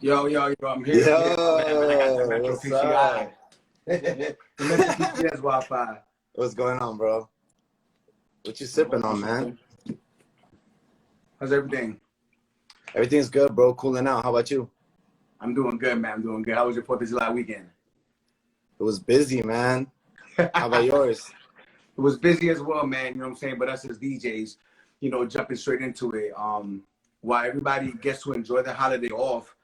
Yo, I'm here. Man, I got the Yo, Metro what's up? PCI. The Metro PCS Wi-Fi. What's going on, bro? What you sipping on, man? How's everything? Everything's good, bro. Cooling out. How about you? I'm doing good, man. I'm doing good. How was your 4th of July weekend? It was busy, man. How about It yours? was busy as well, man. You know what I'm saying? But us as DJs, jumping straight into it. While everybody gets to enjoy the holiday off,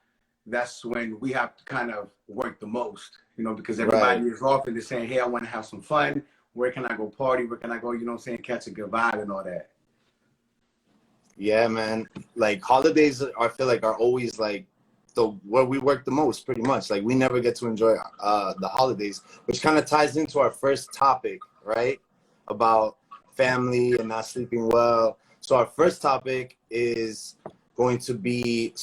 that's when we have to kind of work the most, because everybody Right. is off and they're saying, hey, I want to have some fun. Where can I go party? Where can I go, catch a good vibe and all that. Yeah, man. Like holidays, I feel like are always like where we work the most, pretty much. Like we never get to enjoy the holidays, which kind of ties into our first topic, right? About family and not sleeping well. So our first topic is going to be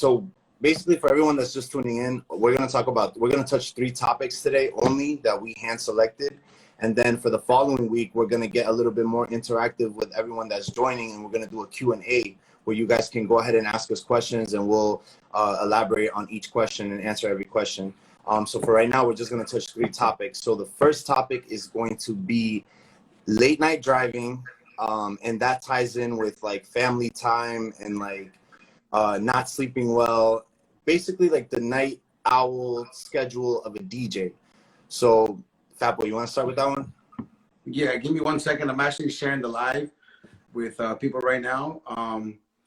basically, for everyone that's just tuning in, we're going to touch 3 topics today only that we hand selected. And then for the following week, we're going to get a little bit more interactive with everyone that's joining. And we're going to do a Q&A where you guys can go ahead and ask us questions and we'll elaborate on each question and answer every question. So for right now, we're just going to touch 3 topics. So the first topic is going to be late night driving. And that ties in with like family time and like not sleeping well. Basically like the night owl schedule of a DJ. So Fatboy, you want to start with that one? Yeah, give me 1 second. I'm actually sharing the live with people right now.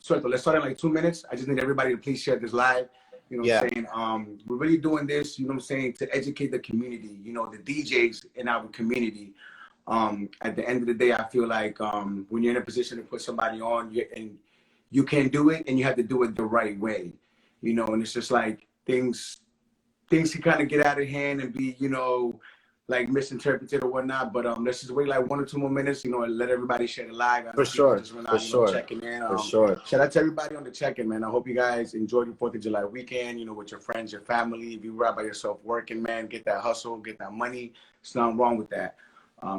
Suelto, let's start in like 2 minutes. I just need everybody to please share this live. You know what I'm saying? We're really doing this, to educate the community, the DJs in our community. At the end of the day, I feel like when you're in a position to put somebody on, and you can do it, and you have to do it the right way, and it's just like things can kind of get out of hand and be, like misinterpreted or whatnot. But let's just wait like 1 or 2 more minutes, and let everybody share the live. I know For sure. just went out, checking in. For sure. Shout out to everybody on the check-in, man. I hope you guys enjoyed your 4th of July weekend, with your friends, your family. If you were out by yourself working, man, get that hustle, get that money. There's nothing wrong with that.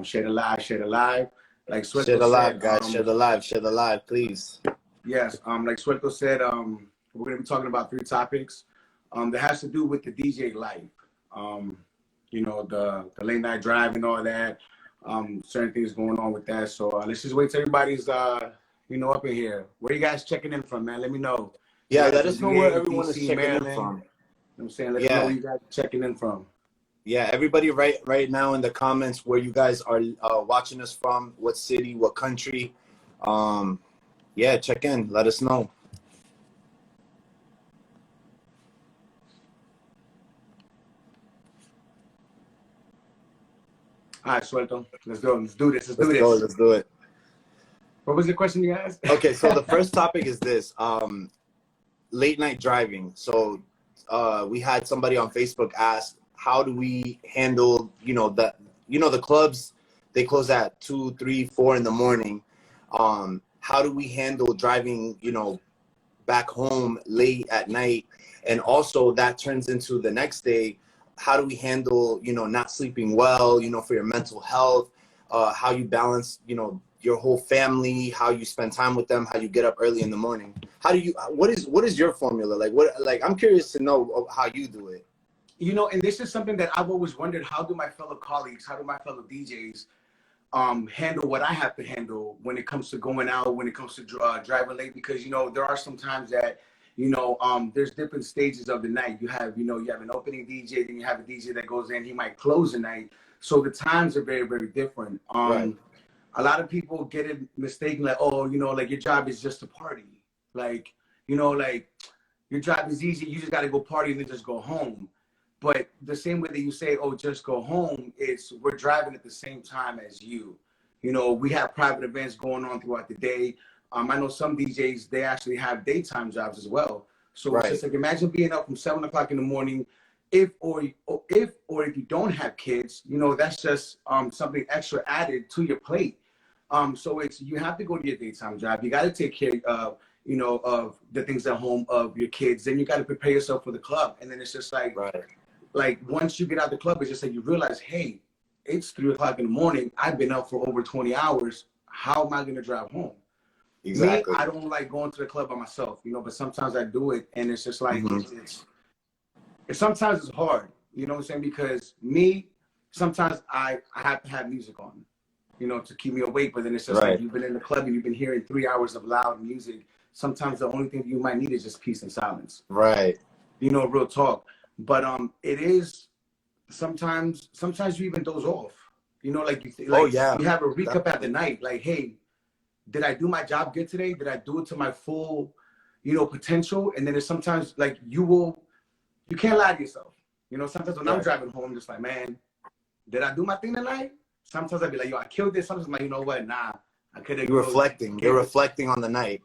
Share the live. Like Suelto share the live, said, guys. Share the live, please. Yes. Like Suelto said, we're gonna be talking about 3 topics that has to do with the DJ life. The late night drive and all that. Certain things going on with that. So let's just wait till everybody's up in here. Where you guys checking in from, man? Let me know. Yeah, let us know where everyone is checking Maryland. in from. You know what I'm saying? Let us know where you guys are checking in from. Yeah, everybody right now in the comments where you guys are watching us from, what city, what country. Yeah, check in. Let us know. All right, Suelto. Let's go. Let's do this. Let's do it. What was the question you asked? Okay, so the first topic is this. Late night driving. So we had somebody on Facebook ask, how do we handle, the clubs, they close at 2, 3, 4 in the morning. How do we handle driving, back home late at night? And also that turns into the next day. How do we handle, not sleeping well, for your mental health, how you balance, your whole family, how you spend time with them, how you get up early in the morning. What is your formula? I'm curious to know how you do it. And this is something that I've always wondered, how do my fellow colleagues, how do my fellow DJs handle what I have to handle when it comes to going out, when it comes to driving late? Because, there are some times that, there's different stages of the night. You have an opening DJ, then you have a DJ that goes in, he might close the night. So the times are very, very different. Right. A lot of people get it mistaken, like, oh, like your job is just to party. Like, like your job is easy. You just got to go party and then just go home. But the same way that you say, oh, just go home, we're driving at the same time as you. We have private events going on throughout the day. I know some DJs, they actually have daytime jobs as well. So It's just like, imagine being up from 7 o'clock in the morning. If you don't have kids, that's just something extra added to your plate. So you have to go to your daytime job. You got to take care of, of the things at home of your kids. Then you got to prepare yourself for the club. And then it's just like, like once you get out of the club, it's just like you realize, hey, it's 3 o'clock in the morning. I've been up for over 20 hours. How am I going to drive home? Exactly. Me, I don't like going to the club by myself, but sometimes I do it. And it's just like, sometimes it's hard, you know what I'm saying? Because me, sometimes I have to have music on, you know, to keep me awake. But then it's just like you've been in the club and you've been hearing 3 hours of loud music. Sometimes the only thing you might need is just peace and silence. Right. You know, real talk. But it is sometimes you even doze off. You know, like you have a recap at the night. Like, hey, did I do my job good today? Did I do it to my full, you know, potential? And then there's sometimes like you can't lie to yourself. You know, sometimes when I'm driving home, I'm just like, man, did I do my thing tonight? Sometimes I'd be like, yo, I killed this. Sometimes I'm like, you know what? Nah, I could have. You're reflecting. You're reflecting on the night.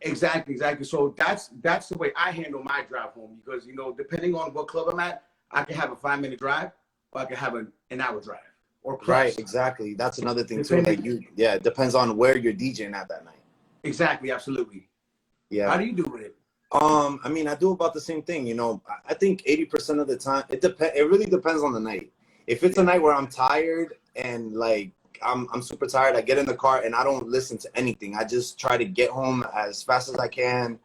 Exactly. So that's the way I handle my drive home, because, you know, depending on what club I'm at, I can have a 5-minute drive or I can have an hour drive or plus. Right. Exactly. That's another thing too. Like it depends on where you're DJing at that night. Exactly. Absolutely. Yeah. How do you do it? I mean, I do about the same thing. You know, I think 80% of the time, it really depends on the night. If it's a night where I'm tired and like I'm super tired, I get in the car and I don't listen to anything. I just try to get home as fast as I can.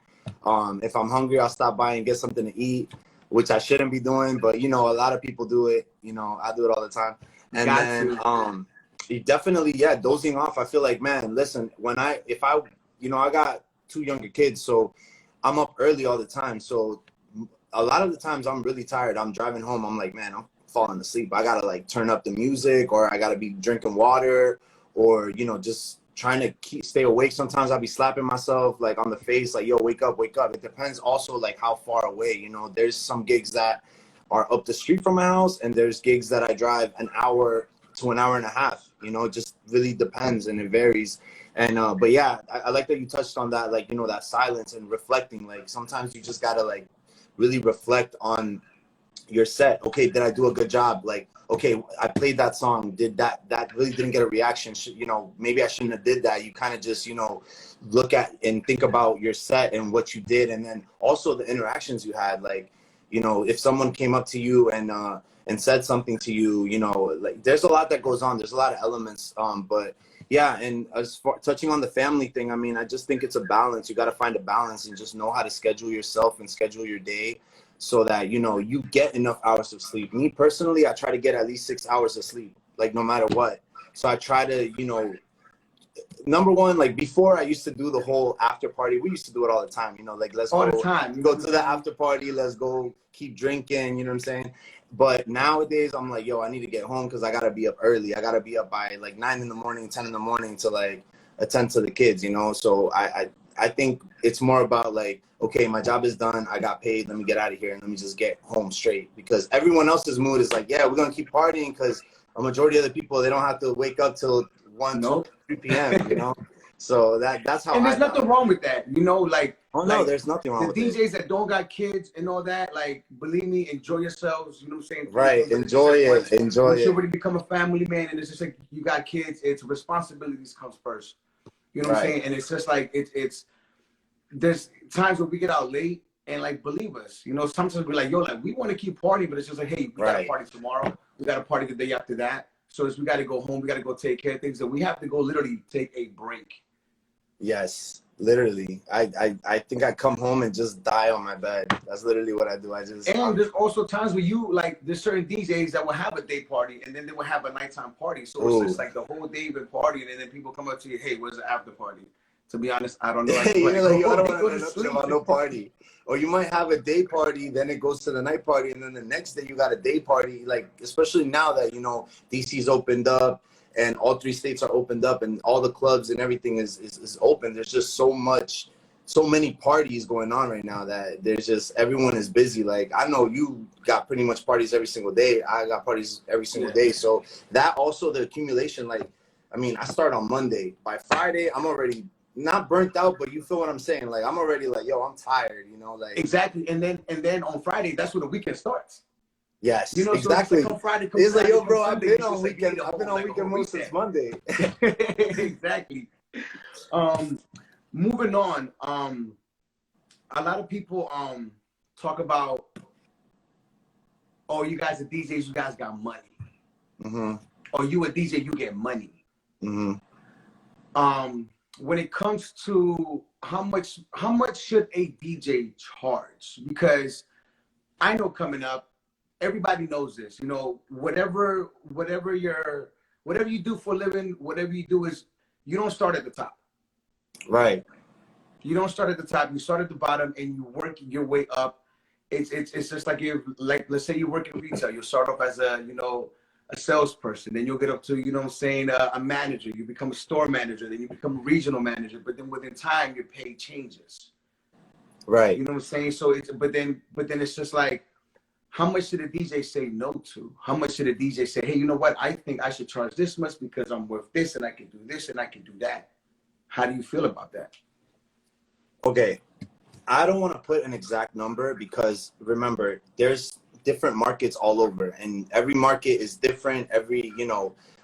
If I'm hungry, I'll stop by and get something to eat, which I shouldn't be doing. But, you know, a lot of people do it. You know, I do it all the time. And then you definitely, dozing off. I feel like, man, listen, if I got 2 younger kids, so I'm up early all the time. So a lot of the times I'm really tired. I'm driving home. I'm like, man, I'm falling asleep. I got to like turn up the music, or I got to be drinking water, or, you know, just trying to stay awake. Sometimes I'll be slapping myself like on the face, like, yo, wake up, wake up. It depends also like how far away, you know, there's some gigs that are up the street from my house, and there's gigs that I drive an hour to an hour and a half. You know, it just really depends and it varies. And but yeah, I like that you touched on that, like, you know, that silence and reflecting. Like sometimes you just gotta like really reflect on your set. Okay, did I do a good job? Like, okay, I played that song, did that really didn't get a reaction, you know, maybe I shouldn't have did that. You kind of just, you know, look at and think about your set and what you did, and then also the interactions you had. Like, you know, if someone came up to you and said something to you, you know, like there's a lot that goes on. There's a lot of elements. But yeah, and as far touching on the family thing, I mean, I just think it's a balance. You got to find a balance and just know how to schedule yourself and schedule your day so that, you know, you get enough hours of sleep. Me personally, I try to get at least 6 hours of sleep, like no matter what. So I try to, you know, number one, like before I used to do the whole after party. We used to do it all the time, you know, like let's go to the after party, let's go keep drinking, you know what I'm saying? But nowadays I'm like, yo, I need to get home because I gotta be up early. I gotta be up by like 9 in the morning, 10 in the morning to like attend to the kids, you know? So I think it's more about like, okay, my job is done, I got paid, let me get out of here and let me just get home straight. Because everyone else's mood is like, yeah, we're gonna keep partying because a majority of the people, they don't have to wake up till 1, 2, 3 p.m., you know? So that's how. And there's nothing wrong with that, you know, like. Oh no, there's nothing wrong with the DJs that don't got kids and all that, like, believe me, enjoy yourselves, you know what I'm saying? Right, enjoy it. Once you already become a family man and it's just like you got kids, it's responsibilities comes first. You know what I'm saying? And it's just like, it's there's times where we get out late and like, believe us, you know, sometimes we're like, yo, like, we want to keep partying, but it's just like, hey, we got to party tomorrow. We got to party the day after that. So we got to go home. We got to go take care of things. And we have to go literally take a break. Yes, literally. I think I come home and just die on my bed. That's literally what I do. And there's also times where you, like, there's certain DJs that will have a day party and then they will have a nighttime party. So it's just like the whole day been partying and then people come up to you, hey, where's the after party? To be honest, I don't know. You're like, yo, I don't want to know nothing about no party. Or you might have a day party, then it goes to the night party, and then the next day you got a day party. Like, especially now that, you know, DC's opened up and all 3 states are opened up and all the clubs and everything is open. There's just so many parties going on right now that there's just, everyone is busy. Like, I know you got pretty much parties every single day. I got parties every single day. So that also, the accumulation, like, I mean, I start on Monday. By Friday, I'm already not burnt out, but you feel what I'm saying? Like, I'm already like, yo, I'm tired, you know? Like, exactly. And then on Friday, that's when the weekend starts. Yes, you know, exactly. So Friday, it's like, yo, bro, I've been on weekend mode since Monday. Exactly. Moving on. A lot of people talk about, oh, you guys are DJs, you guys got money. Mm-hmm. Or you a DJ, you get money. Mm-hmm. When it comes to how much should a DJ charge? Because I know coming up, everybody knows this. You know, whatever you do for a living, whatever you do is you don't start at the top. Right. You don't start at the top. You start at the bottom, and you work your way up. It's just like let's say you work in retail. You start off as a salesperson, then you'll get up to what I'm saying, a manager. You become a store manager, then you become a regional manager. But then within time, your pay changes. Right. You know what I'm saying? So but then it's just like, how much should a DJ say no to? How much should a DJ say, hey, you know what? I think I should charge this much because I'm worth this, and I can do this, and I can do that. How do you feel about that? Okay, I don't want to put an exact number because remember, there's different markets all over, and every market is different.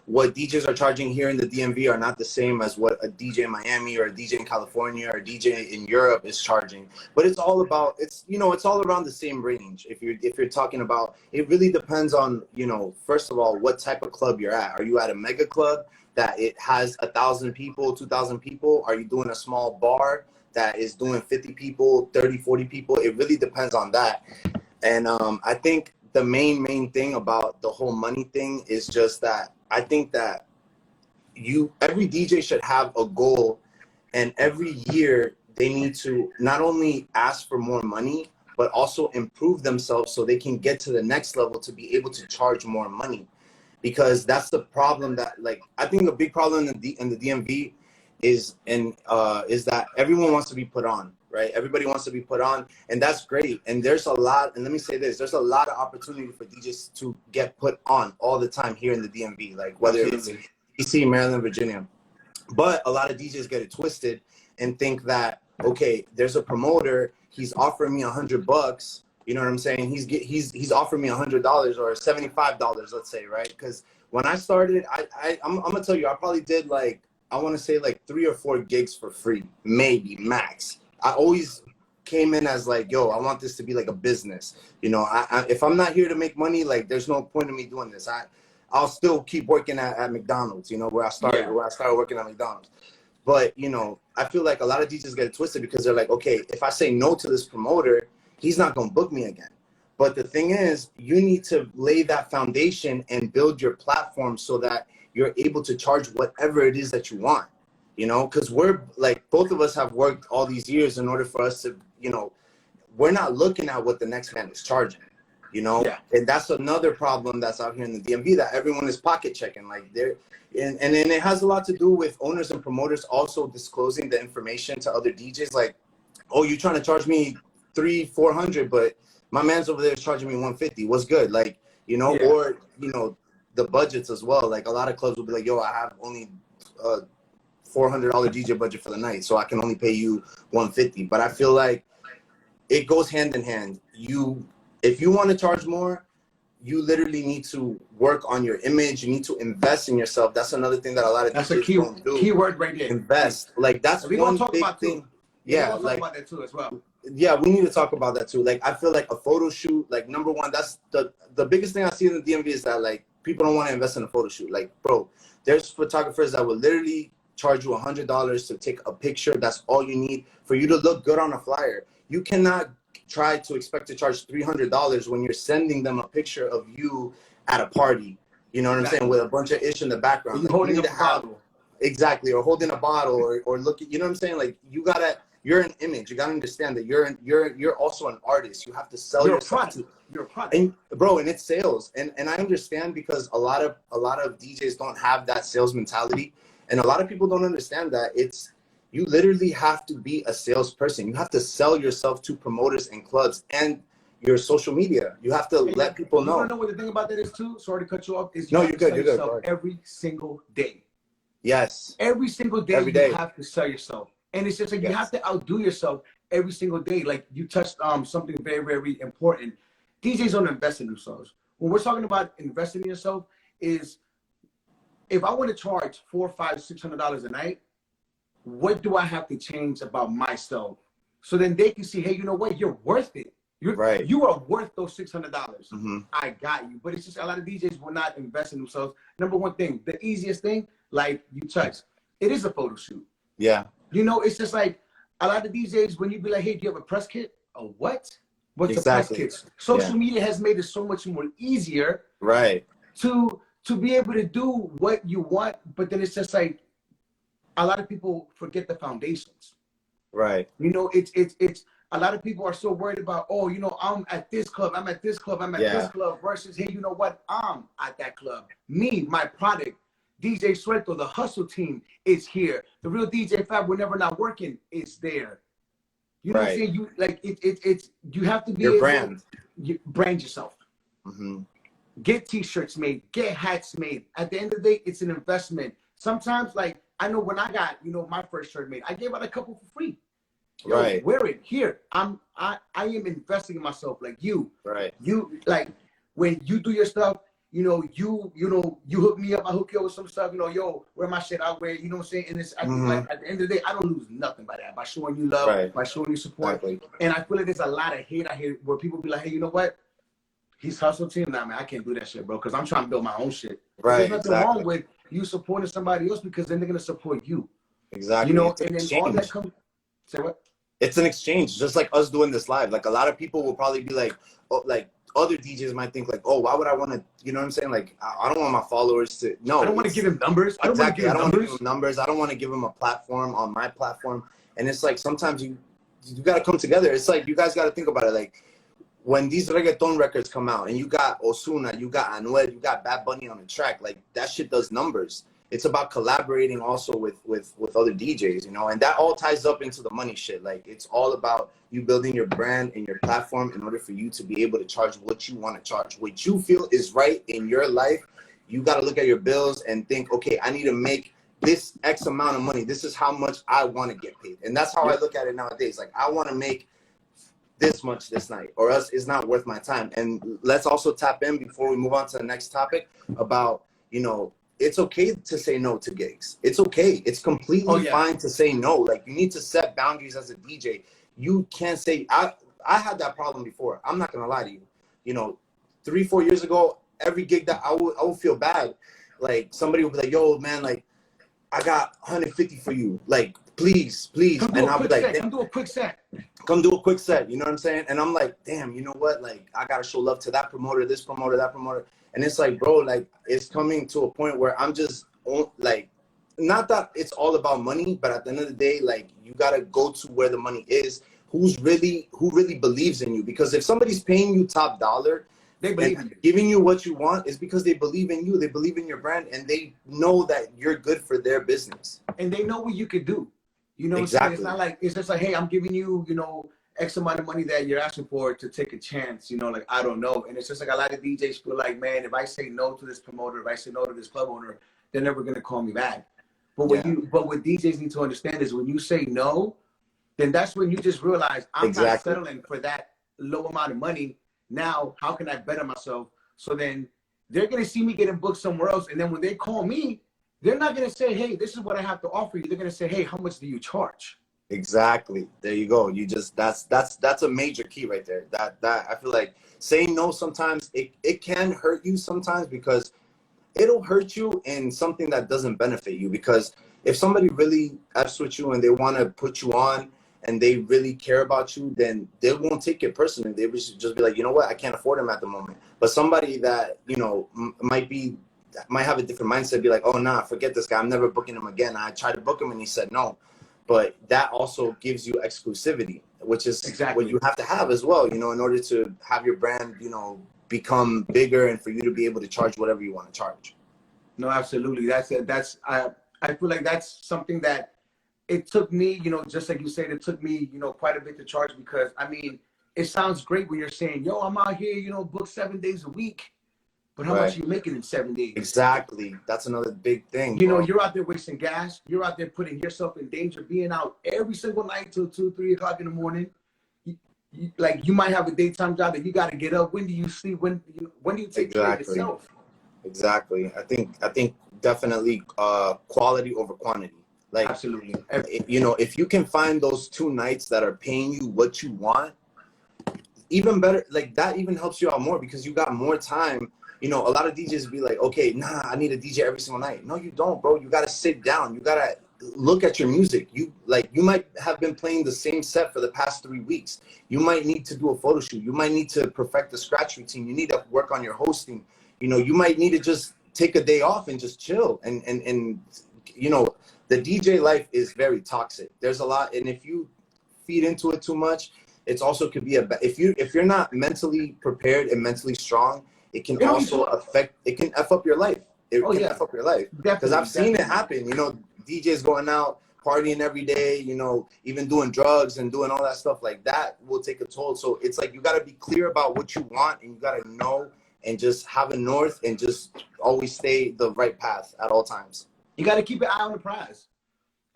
What DJs are charging here in the DMV are not the same as what a DJ in Miami or a DJ in California or a DJ in Europe is charging. But it's all about, it's all around the same range. If you're talking about, it really depends on, first of all, what type of club you're at. Are you at a mega club that it has 1,000 people, 2,000 people? Are you doing a small bar that is doing 50 people, 30, 40 people? It really depends on that. And I think the main thing about the whole money thing is just that I think that every DJ should have a goal, and every year they need to not only ask for more money, but also improve themselves so they can get to the next level to be able to charge more money. Because that's the problem that, like, I think the big problem in the DMV is that everyone wants to be put on, right? Everybody wants to be put on, and that's great. And there's a lot, and let me say this, there's a lot of opportunity for DJs to get put on all the time here in the DMV, like whether it's DC, Maryland, Virginia. But a lot of DJs get it twisted and think that, okay, there's a promoter, he's offering me $100, you know what I'm saying? He's offering me $100 or $75, let's say, right? Because when I started, I'm gonna tell you, I probably did I want to say 3 or 4 gigs for free, maybe max. I always came in as like, yo, I want this to be like a business. If I'm not here to make money, there's no point in me doing this. I'll still keep working at McDonald's, where I started working at McDonald's. But, I feel like a lot of DJs get it twisted because they're like, okay, if I say no to this promoter, he's not going to book me again. But the thing is, you need to lay that foundation and build your platform so that you're able to charge whatever it is that you want, because we're both of us have worked all these years in order for us to, we're not looking at what the next man is charging, and that's another problem that's out here in the DMV, that everyone is pocket checking, and then it has a lot to do with owners and promoters also disclosing the information to other DJs, like, oh, you're trying to charge me $300-400, but my man's over there is charging me $150. What's good? Or the budgets as well. Like a lot of clubs will be like, yo, I have only $400 DJ budget for the night, so I can only pay you $150. But I feel like it goes hand in hand. If you want to charge more, you literally need to work on your image. You need to invest in yourself. That's another thing that a lot of DJs don't do. Key word right there. Invest. That's one big thing. Yeah, we'll talk about that too as well. Yeah, we need to talk about that too. I feel like a photo shoot, number one, that's the biggest thing I see in the DMV is that people don't want to invest in a photo shoot. Bro, there's photographers that will literally charge you $100 to take a picture. That's all you need for you to look good on a flyer. You cannot try to expect to charge $300 when you're sending them a picture of you at a party. You know what I'm saying? With a bunch of ish in the background. You're holding a bottle. Exactly, or holding a bottle, or looking. You know what I'm saying? You're an image. You gotta understand that you're also an artist. You have to sell yourself. You're a product. And bro, and it's sales. And I understand because a lot of DJs don't have that sales mentality, and a lot of people don't understand that you literally have to be a salesperson. You have to sell yourself to promoters and clubs and your social media. You have to let people know. You wanna know what the thing about that is too? Sorry to cut you off. You're good. You're good. Every single day. Yes. Every single day. Every day. You have to sell yourself. And it's just you have to outdo yourself every single day. You touched something very, very important. DJs don't invest in themselves. When we're talking about investing in yourself, is if I want to charge $400, $500, $600 a night, what do I have to change about myself? So then they can see, hey, you know what? You're worth it. You are worth those $600. Mm-hmm. I got you. But it's just a lot of DJs will not invest in themselves. Number one thing, the easiest thing, you touched, it is a photo shoot. Yeah. It's just a lot of DJs, when you be like, hey, do you have a press kit? A what? but to press Exactly. kits. Social media has made it so much more easier Right. to be able to do what you want, but then it's just like a lot of people forget the foundations. Right. You know, it's a lot of people are so worried about, oh, you know, I'm at this club, I'm at this club, I'm at this club, versus, hey, you know what, I'm at that club. Me, my product, DJ Suelto, the hustle team is here. The real DJ Fab, whenever not working, is there. You know what I'm saying? You like it's you have to be your able brand. You brand yourself. Mm-hmm. Get t-shirts made, get hats made. At the end of the day, it's an investment. Sometimes, like, I know when I got, you know, my first shirt made, I gave out a couple for free. Yo, wear it here. I am investing in myself. Like you like when you do your stuff, you know, you hook me up, I hook you up with some stuff, you know, yo, wear my shit, I'll wear it, you know what I'm saying? And it's, I think, like, at the end of the day, I don't lose nothing by that, by showing you love, by showing you support. And I feel like there's a lot of hate out here where people be like, hey, you know what? He's hustle team. Nah, man, I can't do that shit, bro, because I'm trying to build my own shit. There's nothing wrong with you supporting somebody else, because then they're going to support you. Exactly. You know, and then all that comes, say what? It's an exchange, just like us doing this live. Like, a lot of people will probably be like, oh, like other DJs might think like, oh, why would I want to, you know what I'm saying? Like, I don't want my followers to, no. I don't want to give him numbers. I don't want to give him numbers. I don't want to give him a platform on my platform. And it's like, sometimes you got to come together. It's like, you guys got to think about it. Like, when these reggaeton records come out and you got Ozuna, you got Anuel, you got Bad Bunny on the track, like, that shit does numbers. It's about collaborating also with other DJs, you know, and that all ties up into the money shit. Like, it's all about you building your brand and your platform in order for you to be able to charge what you want to charge. What you feel is right in your life, you got to look at your bills and think, okay, I need to make this X amount of money. This is how much I want to get paid. And that's how I look at it nowadays. Like, I want to make this much this night, or else it's not worth my time. And let's also tap in before we move on to the next topic about, you know, it's okay to say no to gigs. It's okay. It's completely fine to say no. Like, you need to set boundaries as a DJ. You can't say, I had that problem before. I'm not gonna lie to you. You know, 3-4 years ago, every gig that I would feel bad. Like, somebody would be like, yo, man, like, I got 150 for you. Like, please. And I'll be like, come do a quick set. Come do a quick set. You know what I'm saying? And I'm like, damn, you know what? Like, I gotta show love to that promoter, this promoter, that promoter. And it's like, bro, like, it's coming to a point where I'm just, like, not that it's all about money, but at the end of the day, like, you gotta go to where the money is. Who really believes in you? Because if somebody's paying you top dollar, they believe in you, giving you what you want, is because they believe in you. They believe in your brand, and they know that you're good for their business. And they know what you could do. You know what I'm saying? It's not like, it's just like, hey, I'm giving you, you know, X amount of money that you're asking for to take a chance, you know, like, I don't know. And it's just like a lot of DJs feel like, man, if I say no to this promoter, if I say no to this club owner, they're never going to call me back. But but what DJs need to understand is when you say no, then that's when you just realize I'm not settling for that low amount of money. Now, how can I better myself? So then they're going to see me getting booked somewhere else. And then when they call me, they're not going to say, hey, this is what I have to offer you. They're going to say, hey, how much do you charge? Exactly. There you go. You just, that's a major key right there. That I feel like saying no sometimes, it can hurt you sometimes, because it'll hurt you in something that doesn't benefit you. Because if somebody really F's with you and they want to put you on and they really care about you, then they won't take it personally. They will just be like, you know what, I can't afford him at the moment. But somebody that, you know, might have a different mindset, be like, oh, nah, forget this guy. I'm never booking him again. I tried to book him and he said no. But that also gives you exclusivity, which is what you have to have as well, you know, in order to have your brand, you know, become bigger and for you to be able to charge whatever you want to charge. No, absolutely. I feel like that's something that it took me, you know, just like you said, it took me, you know, quite a bit to charge, because, I mean, it sounds great when you're saying, yo, I'm out here, you know, book 7 days a week. But how much are you making in 7 days? Exactly. That's another big thing. You know, you're out there wasting gas. You're out there putting yourself in danger, being out every single night till 2-3 o'clock in the morning. Like, you might have a daytime job that you got to get up. When do you sleep? When do you take care of yourself? Exactly. I think definitely quality over quantity. Like, absolutely. You know, if you can find those 2 nights that are paying you what you want, even better. Like, that even helps you out more, because you got more time. You know, a lot of DJs be like, okay, nah, I need a DJ every single night. No, you don't, bro. You got to sit down. You got to look at your music. You might have been playing the same set for the past 3 weeks. You might need to do a photo shoot. You might need to perfect the scratch routine. You need to work on your hosting. You know, you might need to just take a day off and just chill. And you know, the DJ life is very toxic. There's a lot, and if you feed into it too much, it's also could be if you're not mentally prepared and mentally strong, it can also F up your life. It can F up your life. Because I've seen it happen. You know, DJs going out, partying every day, you know, even doing drugs and doing all that stuff like that will take a toll. So it's like you got to be clear about what you want, and you got to know and just have a north and just always stay the right path at all times. You got to keep an eye on the prize.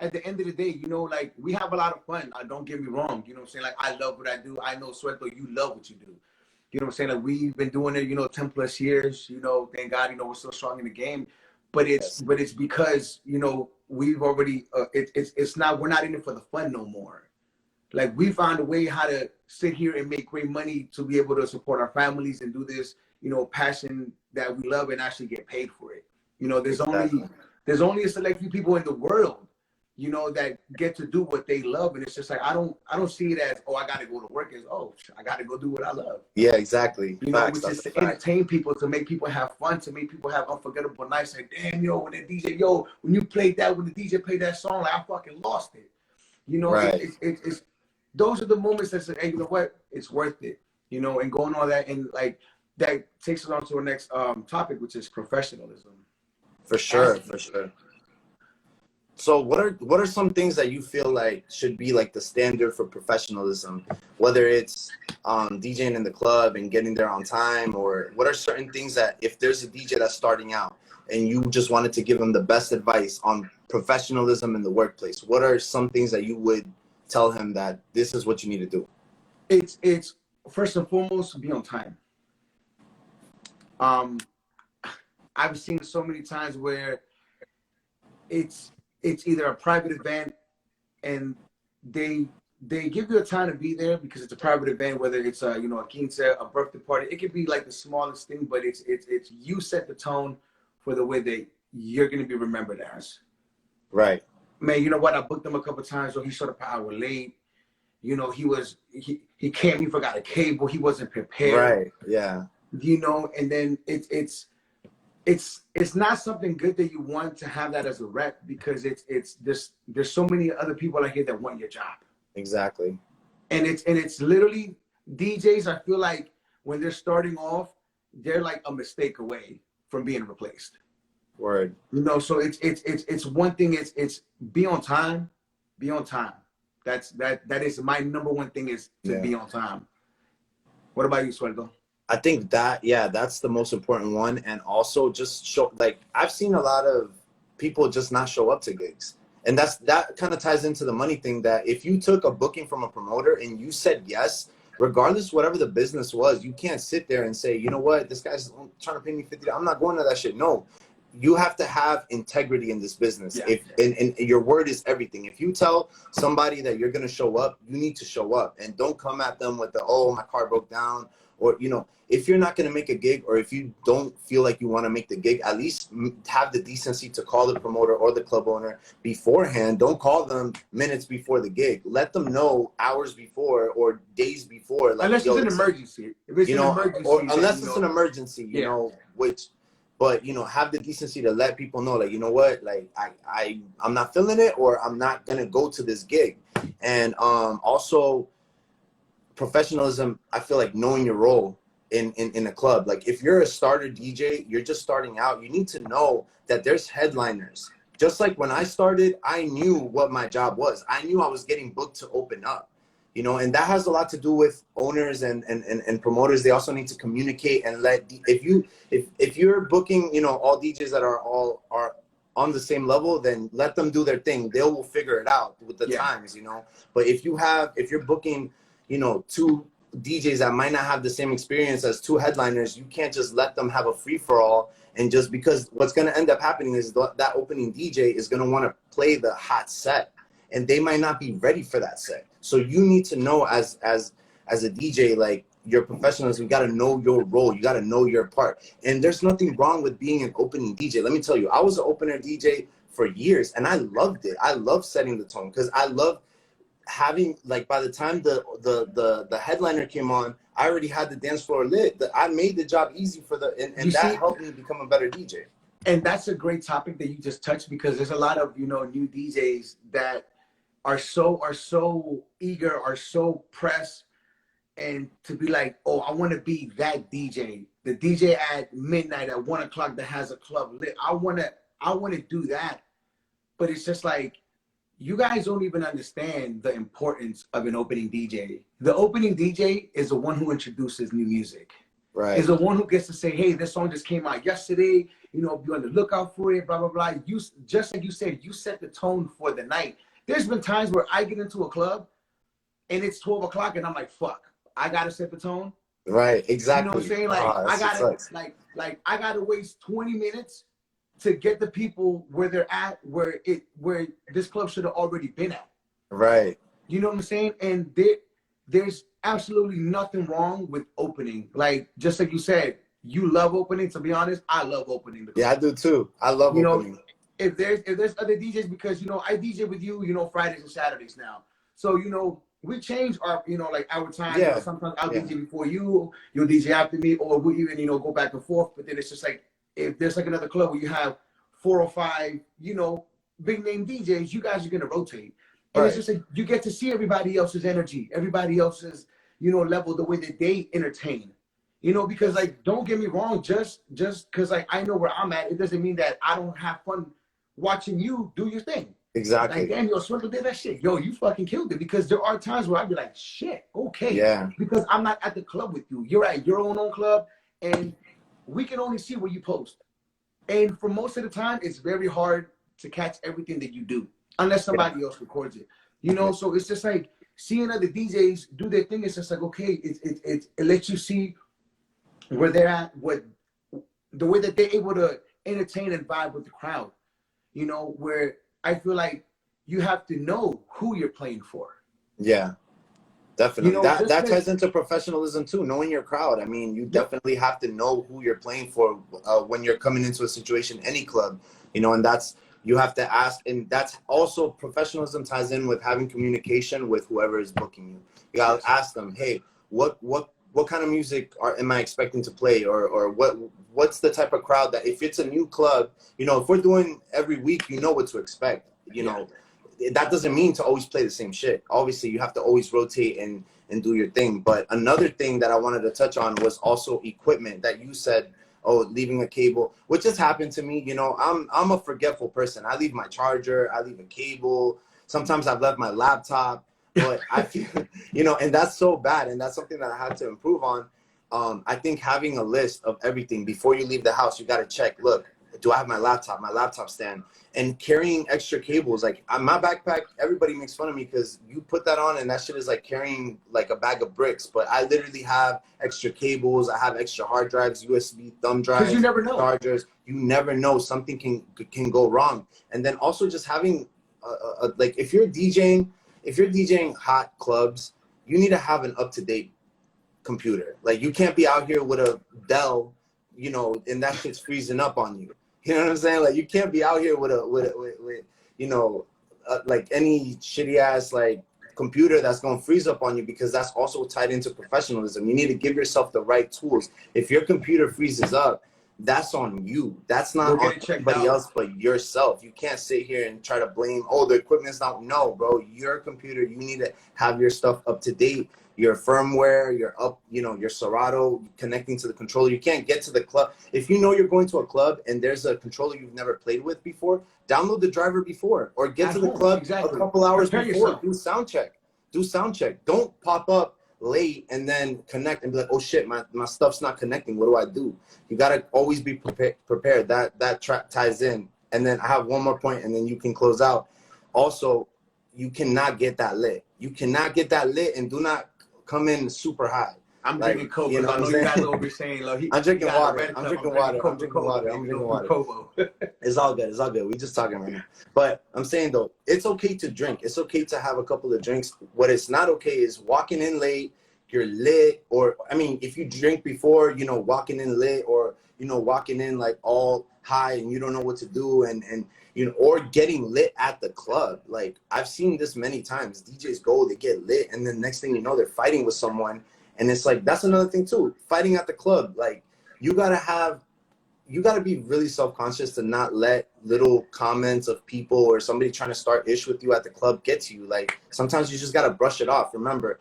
At the end of the day, you know, like, we have a lot of fun. Don't get me wrong. You know what I'm saying? Like, I love what I do. I know, Suelto, you love what you do. You know what I'm saying? Like, we've been doing it, you know, 10 plus years, you know, thank God, you know, we're so strong in the game. But it's because, you know, we've already, we're not in it for the fun no more. Like, we found a way how to sit here and make great money to be able to support our families and do this, you know, passion that we love and actually get paid for it. You know, there's only a select few people in the world, you know, that get to do what they love. And it's just like, I don't see it as, oh, I got to go to work. It's, oh, I got to go do what I love. Yeah, exactly. You know, which is to entertain people, to make people have fun, to make people have unforgettable nights. Like, damn, yo, when the DJ played that song, like, I fucking lost it. You know, it's those are the moments that say, hey, you know what? It's worth it. You know, and going on that, and like, that takes us on to our next topic, which is professionalism. For sure. So what are some things that you feel like should be like the standard for professionalism, whether it's DJing in the club and getting there on time, or what are certain things that if there's a DJ that's starting out and you just wanted to give them the best advice on professionalism in the workplace, what are some things that you would tell him that this is what you need to do? It's first and foremost, be on time. I've seen so many times where it's either a private event and they give you a time to be there because it's a private event, whether it's a, you know, a quince, a birthday party. It could be like the smallest thing, but it's you set the tone for the way that you're going to be remembered as. Right. Man, you know what? I booked him a couple of times, so he showed up an hour late. You know, he came, he forgot a cable, he wasn't prepared. Right. Yeah. You know, and then it's not something good that you want to have that as a rep, because there's so many other people out here that want your job. Exactly. And it's literally DJs. I feel like when they're starting off, they're like a mistake away from being replaced. Word. You know, so it's one thing. It's be on time. Be on time. That is my number one thing, is to be on time. What about you, Suelto? I think that's the most important one. And also just show, like, I've seen a lot of people just not show up to gigs. And that kind of ties into the money thing, that if you took a booking from a promoter and you said yes, regardless whatever the business was, you can't sit there and say, you know what, this guy's trying to pay me $50. I'm not going to that shit. No, you have to have integrity in this business. Yeah. And your word is everything. If you tell somebody that you're going to show up, you need to show up, and don't come at them with the, oh, my car broke down. Or, you know, if you're not going to make a gig, or if you don't feel like you want to make the gig, at least have the decency to call the promoter or the club owner beforehand. Don't call them minutes before the gig. Let them know hours before or days before. Like, unless it's an emergency. If it's an emergency. Or unless it's an emergency, you know, but, you know, have the decency to let people know, like, you know what, like, I'm not feeling it, or I'm not going to go to this gig. And also, professionalism, I feel like knowing your role in a club. Like, if you're a starter DJ, you're just starting out, you need to know that there's headliners. Just like when I started, I knew what my job was. I knew I was getting booked to open up, you know, and that has a lot to do with owners and promoters. They also need to communicate and if you're booking, you know, all DJs that are on the same level, then let them do their thing. They will figure it out with the times, you know. But if you're booking, you know, two DJs that might not have the same experience as two headliners, you can't just let them have a free-for-all. And just because what's going to end up happening is that opening DJ is going to want to play the hot set, and they might not be ready for that set. So you need to know as a DJ, like, your professionalism, you got to know your role. You got to know your part. And there's nothing wrong with being an opening DJ. Let me tell you, I was an opener DJ for years, and I loved it. I love setting the tone because I love having, like, by the time the headliner came on, I already had the dance floor lit. I made the job easy for and that helped me become a better DJ. And that's a great topic that you just touched, because there's a lot of, you know, new DJs that are so eager, are so pressed, and to be like, oh, I want to be that DJ, the DJ at midnight at 1 o'clock that has a club lit. I want to do that. But it's just like, you guys don't even understand the importance of an opening DJ. The opening DJ is the one who introduces new music. Right. Is the one who gets to say, hey, this song just came out yesterday. You know, be on the lookout for it, blah, blah, blah. You, just like you said, you set the tone for the night. There's been times where I get into a club and it's 12 o'clock and I'm like, fuck, I got to set the tone. Right, exactly. You know what I'm saying? Like, I gotta waste 20 minutes to get the people where they're at, where this club should have already been at. Right. You know what I'm saying? And there's absolutely nothing wrong with opening. Like, just like you said, you love opening. To be honest, I love opening the club. Yeah, I do too. I love opening. Know, if there's other DJs, because, you know, I DJ with you, you know, Fridays and Saturdays now. So, you know, we change our, you know, like our time. Yeah. You know, sometimes I'll DJ before you'll DJ after me, or we even, you know, go back and forth. But then it's just like, if there's like another club where you have 4 or 5, you know, big name DJs, you guys are going to rotate. And it's just like, you get to see everybody else's energy, everybody else's, you know, level, the way that they entertain. You know, because, like, don't get me wrong, just because, like, I know where I'm at, it doesn't mean that I don't have fun watching you do your thing. Exactly. Like, damn, yo, Suelto did that shit. Yo, you fucking killed it. Because there are times where I'd be like, shit, okay. Yeah. Because I'm not at the club with you. You're at your own club, and we can only see what you post. And for most of the time, it's very hard to catch everything that you do, unless somebody else records it. You know, so it's just like seeing other DJs do their thing. It's just like, okay, it lets you see where they're at, what the way that they're able to entertain and vibe with the crowd. You know, where I feel like you have to know who you're playing for. Yeah, definitely. You know, that ties into professionalism too, knowing your crowd. I mean, you definitely have to know who you're playing for when you're coming into a situation, any club, you know, and that's, you have to ask, and that's also, professionalism ties in with having communication with whoever is booking you. You gotta ask them, hey, what kind of music am I expecting to play, or what's the type of crowd that, if it's a new club, you know, if we're doing every week, you know what to expect. You know, that doesn't mean to always play the same shit. Obviously, you have to always rotate and do your thing. But another thing that I wanted to touch on was also equipment that you said, oh, leaving a cable, which has happened to me. You know, I'm a forgetful person. I leave my charger, I leave a cable. Sometimes I've left my laptop. But I feel, you know, and that's so bad, and that's something that I had to improve on. I think having a list of everything before you leave the house, you got to check, look, do I have my laptop stand, and carrying extra cables. Like, my backpack, everybody makes fun of me because you put that on and that shit is like carrying like a bag of bricks. But I literally have extra cables. I have extra hard drives, USB thumb drives. Because you never know. Chargers. You never know. Something can go wrong. And then also just having, like, if you're DJing hot clubs, you need to have an up-to-date computer. Like, you can't be out here with a Dell, you know, and that shit's freezing up on you. You know what I'm saying? Like, you can't be out here with you know, like any shitty ass like computer that's gonna freeze up on you, because that's also tied into professionalism. You need to give yourself the right tools. If your computer freezes up, that's on you. That's not on anybody else but yourself. You can't sit here and try to blame, oh, the equipment's not. No, bro, your computer, you need to have your stuff up to date. Your firmware, you know, your Serato connecting to the controller. You can't get to the club. If you know you're going to a club and there's a controller you've never played with before, download the driver before, or get to the club a couple hours before. Do sound check. Don't pop up late and then connect and be like, oh shit, my stuff's not connecting. What do I do? You gotta always be prepared. That ties in. And then I have one more point, and then you can close out. Also, you cannot get that lit. You cannot get that lit, and do not come in super high. I'm drinking Coke. You know, I know you guys over saying, look, I'm drinking water. I'm drinking water. It's all good. It's all good. We just talking right now. But I'm saying, though, it's okay to drink. It's okay to have a couple of drinks. What it's not okay is walking in late, you're lit, or, I mean, if you drink before, you know, walking in lit, or you know, walking in like all high and you don't know what to do, and you know, or getting lit at the club. Like I've seen this many times. DJs go, they get lit, and then next thing you know, they're fighting with someone, and it's like that's another thing too. Fighting at the club, like you gotta be really self-conscious to not let little comments of people or somebody trying to start ish with you at the club get to you. Like sometimes you just gotta brush it off. Remember,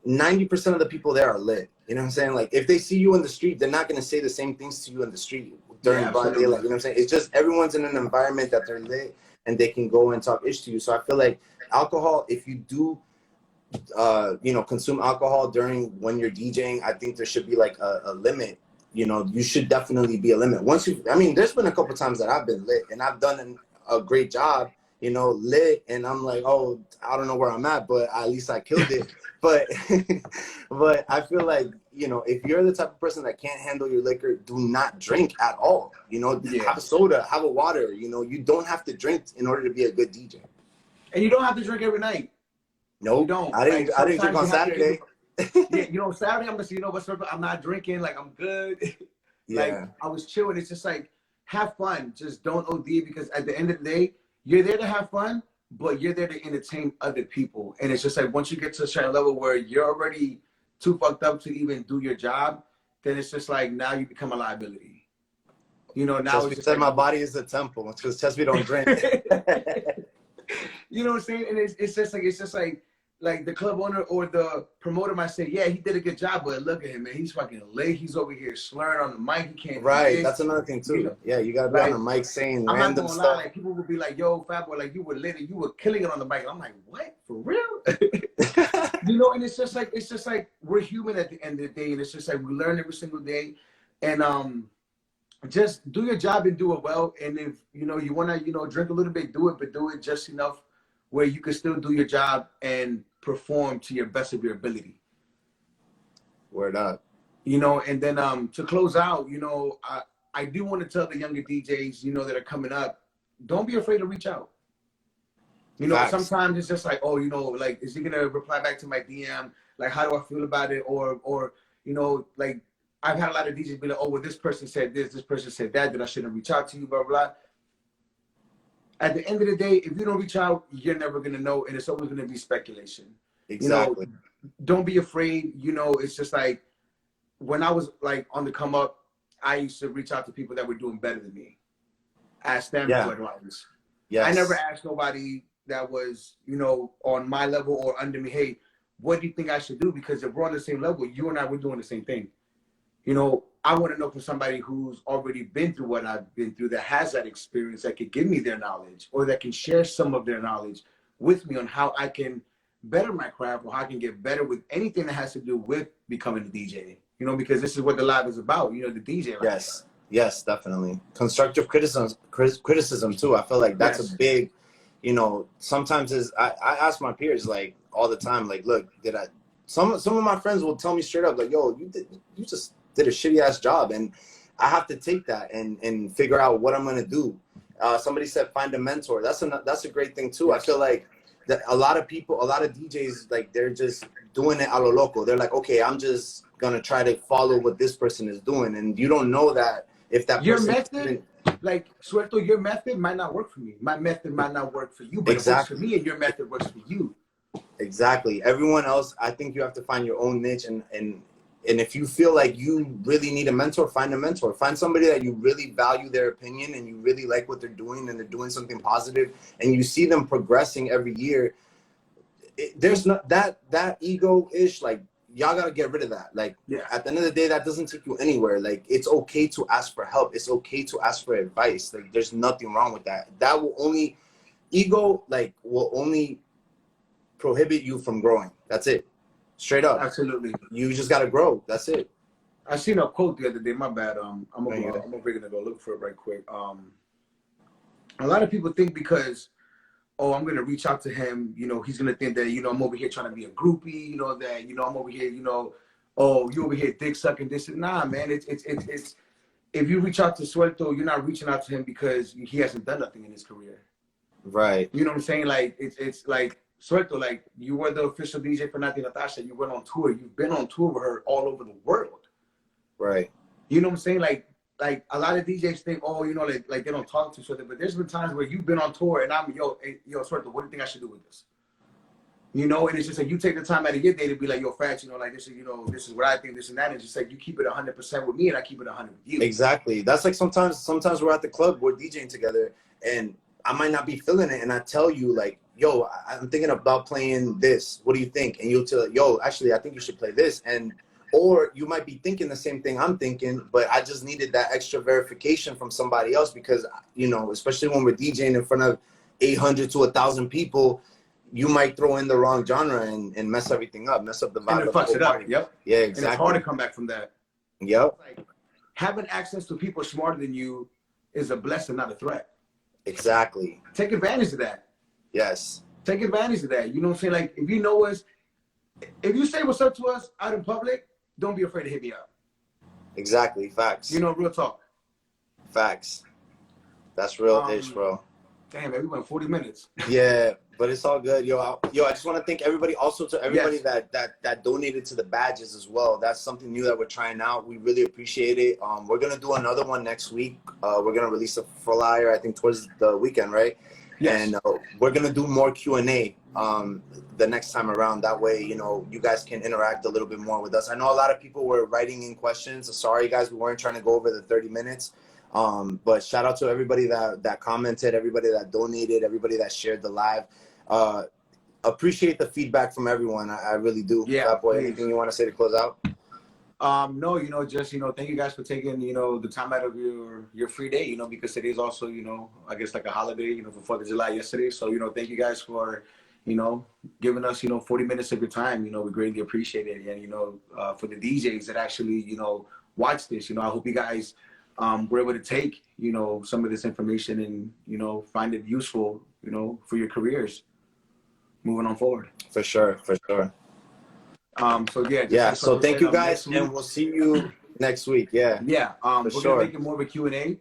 90% of the people there are lit. You know what I'm saying? Like if they see you in the street, they're not gonna say the same things to you in the street during broad daylight. You know what I'm saying? It's just everyone's in an environment that they're lit and they can go and talk ish to you. So I feel like alcohol, if you do you know, consume alcohol during when you're DJing, I think there should be like a limit. You know, you should definitely be a limit. Once you, I mean, there's been a couple times that I've been lit and I've done a great job, you know, lit, and I'm like, oh, I don't know where I'm at, but at least I killed it. But but I feel like, you know, if you're the type of person that can't handle your liquor, do not drink at all. You know, have a soda, have a water. You know, you don't have to drink in order to be a good DJ. And you don't have to drink every night. No, you don't. I didn't drink on Saturday. Yeah, you know, Saturday I'm gonna say, you know what, I'm not drinking, like I'm good. Like I was chilling. It's just like have fun, just don't OD, because at the end of the day, you're there to have fun, but you're there to entertain other people. And it's just like once you get to a certain level where you're already too fucked up to even do your job, then it's just like now you become a liability. You know, now Chesby said like, my body is a temple. It's because Chesby don't drink. You know what I'm saying? And it's just like the club owner or the promoter might say, yeah, he did a good job, but look at him, man. He's fucking late. He's over here slurring on the mic. He can't. Right. That's another thing too. You know? Yeah, you gotta be on the mic saying I'm random not gonna stuff. lie, like people would be like, yo, Fat Boy, like you were lit and you were killing it on the mic. I'm like, what? For real? You know, and it's just like we're human at the end of the day, and it's just like we learn every single day. And just do your job and do it well. And if you know you wanna, you know, drink a little bit, do it, but do it just enough where you can still do your job and perform to your best of your ability. Word up. You know, and then to close out, you know, I do want to tell the younger DJs, you know, that are coming up, don't be afraid to reach out. You know, sometimes it's just like, oh, you know, like, is he gonna reply back to my DM? Like, how do I feel about it? Or you know, like I've had a lot of DJs be like, oh, well, this person said this person said that I shouldn't reach out to you, blah, blah. At the end of the day, if you don't reach out, you're never going to know, and it's always going to be speculation. Exactly. You know, don't be afraid. You know, it's just like when I was like on the come up, I used to reach out to people that were doing better than me. Ask them for advice. Yes. I never asked nobody that was, you know, on my level or under me, hey, what do you think I should do? Because if we're on the same level, you and I, we're doing the same thing. You know, I want to know from somebody who's already been through what I've been through, that has that experience, that could give me their knowledge, or that can share some of their knowledge with me on how I can better my craft, or how I can get better with anything that has to do with becoming a DJ. You know, because this is what the live is about, you know, the DJ. Right? Yes, yes, definitely. Constructive criticism too. I feel like that's a big, you know, sometimes I ask my peers like all the time, like, look, some of my friends will tell me straight up, like, yo, you just did a shitty ass job, and I have to take that and figure out what I'm gonna do. Somebody said find a mentor. That's a great thing too. Yes. I feel like that a lot of people, a lot of DJs, like they're just doing it a lo loco. They're like, okay, I'm just gonna try to follow what this person is doing, and you don't know that if that your method, like Suelto, your method might not work for me. My method might not work for you, but it works for me, and your method works for you. Exactly. Everyone else, I think you have to find your own niche, and if you feel like you really need a mentor, find a mentor. Find somebody that you really value their opinion and you really like what they're doing and they're doing something positive and you see them progressing every year. There's not that ego-ish, like, y'all got to get rid of that. Like, at the end of the day, that doesn't take you anywhere. Like, it's okay to ask for help. It's okay to ask for advice. Like, there's nothing wrong with that. That will only, ego, like, will only prohibit you from growing. That's it. Straight up. Absolutely. You just gotta grow. That's it. I seen a quote the other day. My bad. I'm gonna go look for it right quick. A lot of people think because, oh, I'm gonna reach out to him, you know, he's gonna think that, you know, I'm over here trying to be a groupie, you know, that, you know, I'm over here, you know, oh, you over here dick sucking this and nah, man. It's if you reach out to Suelto, you're not reaching out to him because he hasn't done nothing in his career. Right. You know what I'm saying? Like it's like, Suelto, like, you were the official DJ for Nati Natasha. You went on tour. You've been on tour with her all over the world. Right. You know what I'm saying? Like, like a lot of DJs think, oh, you know, like they don't talk to each other, but there's been times where you've been on tour and I'm, yo, Suelto, what do you think I should do with this? You know, and it's just like you take the time out of your day to be like, yo, Fats, you know, like this is, you know, this is what I think, this and that. And it's just like you keep it 100% with me and I keep it 100 with you. Exactly. That's like sometimes we're at the club, we're DJing together, and I might not be feeling it, and I tell you like, yo, I'm thinking about playing this. What do you think? And you'll tell, yo, actually, I think you should play this. And or you might be thinking the same thing I'm thinking, but I just needed that extra verification from somebody else because, you know, especially when we're DJing in front of 800 to 1,000 people, you might throw in the wrong genre and mess everything up, mess up the vibe. And it fucks it up. Yep. Yeah, exactly. And it's hard to come back from that. Yep. Like, having access to people smarter than you is a blessing, not a threat. Exactly. Take advantage of that. Yes. Take advantage of that. You know what I'm saying? Like, if you know us, if you say what's up to us out in public, don't be afraid to hit me up. Exactly. Facts. You know, real talk. Facts. That's real ish, bro. Damn, man, we went 40 minutes. Yeah, but it's all good. Yo, I just want to thank everybody, also to everybody Yes. that donated to the badges as well. That's something new that we're trying out. We really appreciate it. We're going to do another one next week. We're going to release a flyer, I think, towards the weekend, right? Yes. And we're going to do more Q&A the next time around. That way, you know, you guys can interact a little bit more with us. I know a lot of people were writing in questions. So sorry, guys, we weren't trying to go over the 30 minutes. But shout out to everybody that commented, everybody that donated, everybody that shared the live. Appreciate the feedback from everyone. I really do. Yeah. Boy, anything you want to say to close out? No, you know, just, you know, thank you guys for taking, you know, the time out of your free day, you know, because today's also, you know, I guess like a holiday, you know, for 4th of July yesterday. So, you know, thank you guys for, you know, giving us, you know, 40 minutes of your time. You know, we greatly appreciate it. And, you know, for the DJs that actually, you know, watch this, you know, I hope you guys were able to take, you know, some of this information and, you know, find it useful, you know, for your careers moving on forward. For sure. For sure. So yeah. Yeah. So thank you guys, and we'll see you next week. Yeah. Yeah. We're sure. gonna make it more of a Q&A.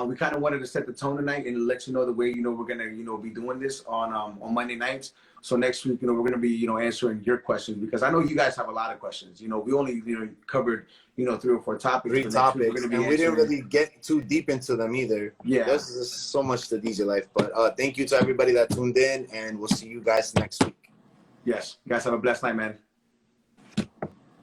We kind of wanted to set the tone tonight and let you know the way, you know, we're gonna, you know, be doing this on Monday nights. So next week, you know, we're gonna be, you know, answering your questions because I know you guys have a lot of questions. You know, we only, you know, covered, you know, 3 or 4 topics. 3 topics, and we didn't really get too deep into them either. Yeah. There's so much to DJ life, but thank you to everybody that tuned in, and we'll see you guys next week. Yes. You guys have a blessed night, man.